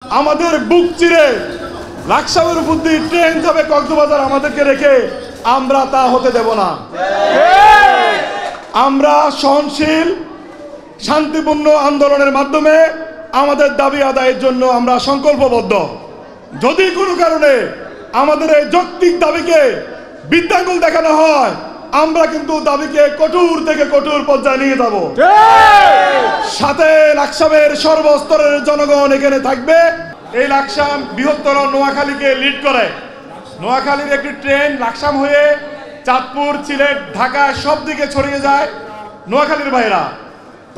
আমাদের বুক চিরে লাকসামের উপর দিয়ে ট্রেন যাবে কক্সবাজার আমাদেরকে রেখে আমরা তা হতে দেব না। আমরা সহনশীল শান্তিপূর্ণ আন্দোলনের মাধ্যমে আমাদের দাবি আদায়ের জন্য আমরা সংকল্পবদ্ধ। যদি কোনো কারণে আমাদের এই যৌক্তিক দাবিকে বৃদ্ধাঙ্গুল দেখানো হয়, আমরা কিন্তু দাবিকে কঠোর থেকে কঠোর পর্যায়ে নিয়ে যাব। সাথে লাকসামের সর্বস্তরের জনগণ এখানে থাকবে। এই লাকসাম বৃহত্তর নোয়াখালীকে লিড করে। নোয়াখালীর একটি ট্রেন লাকসাম হয়ে চাঁদপুর, সিলেট, ঢাকা সব দিকে ছড়িয়ে যায় নোয়াখালীর ভাইরা।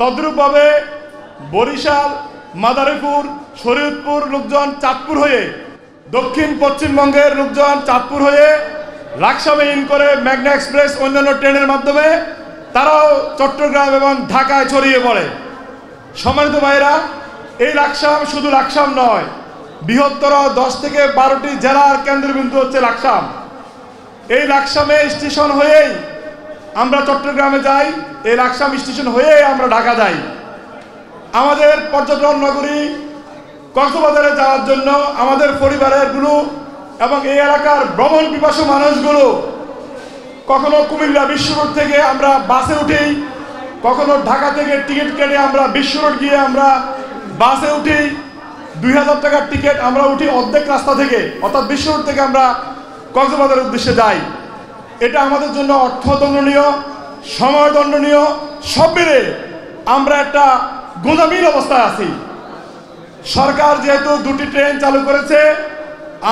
তদ্রূপভাবে বরিশাল, মাদারীপুর, শরীয়তপুর লোকজন চাঁদপুর হয়ে, দক্ষিণ পশ্চিমবঙ্গের লোকজন চাঁদপুর হয়ে লাকসামে ইন করে মেঘনা এক্সপ্রেস অন্যান্য ট্রেনের মাধ্যমে তারাও চট্টগ্রাম এবং ঢাকায় ছড়িয়ে পড়ে। সম্মানিত ভাইরা, এই লাকসাম শুধু লাকসাম নয়, বৃহত্তর 10 থেকে 12টি জেলার কেন্দ্রবিন্দু হচ্ছে লাকসাম। এই লাকসামে স্টেশন হয়েই আমরা চট্টগ্রামে যাই, এই লাকসাম স্টেশন হয়েই আমরা ঢাকা যাই। আমাদের পর্যটন নগরী কক্সবাজারে যাওয়ার জন্য আমাদের পরিবারের গুলো এবং এই এলাকার ভ্রমণ পিপাসু মানুষগুলো কখনো কুমিল্লা বিশ্ব রোড থেকে আমরা বাসে উঠি, কখনো ঢাকা থেকে টিকিট কেটে আমরা বিশ্ব রোড গিয়ে আমরা বাসে উঠি। 2000 টাকার টিকিট আমরা উঠি অর্ধেক রাস্তা থেকে, অর্থাৎ বিশ্ব রোড থেকে আমরা কক্সবাজারের উদ্দেশ্যে যাই। এটা আমাদের জন্য অর্থদণ্ডনীয়, সময় দণ্ডনীয়, সব মিলে আমরা একটা গোঁজামিল অবস্থায় আছি। সরকার যেহেতু 2টি ট্রেন চালু করেছে,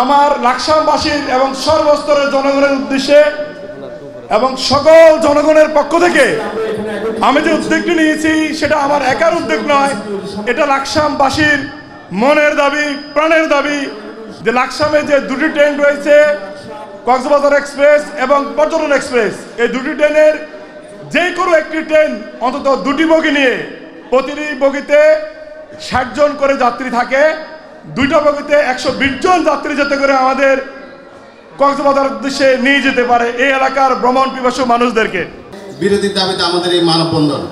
আমার লাকসামবাসীর এবং সর্বস্তরের জনগণের উদ্দেশ্যে এবং সকল জনগণের পক্ষ থেকে আমি যে উদ্যোগটি নিয়েছি সেটা আমার একার উদ্যোগ নয়, এটা লাকসামবাসীর মনের দাবি, প্রাণের দাবি যে লাকসামে যে 2টি ট্রেন রয়েছে, কক্সবাজার এক্সপ্রেস এবং পর্যটন এক্সপ্রেস, এই 2টি ট্রেনের যে কোনো একটি ট্রেন অন্তত 2টি বগি নিয়ে প্রতিটি বগিতে 60 জন করে যাত্রী থাকে। 2টা বগিতে 120 জন যাত্রী যাতে করে আমাদের কক্সবাজার উদ্দেশ্যে নিয়ে যেতে পারে এই এলাকার ভ্রমণ পিপাসু মানুষদেরকে। বিরোধীর দাবিতে আমাদের এই মানববন্ধন।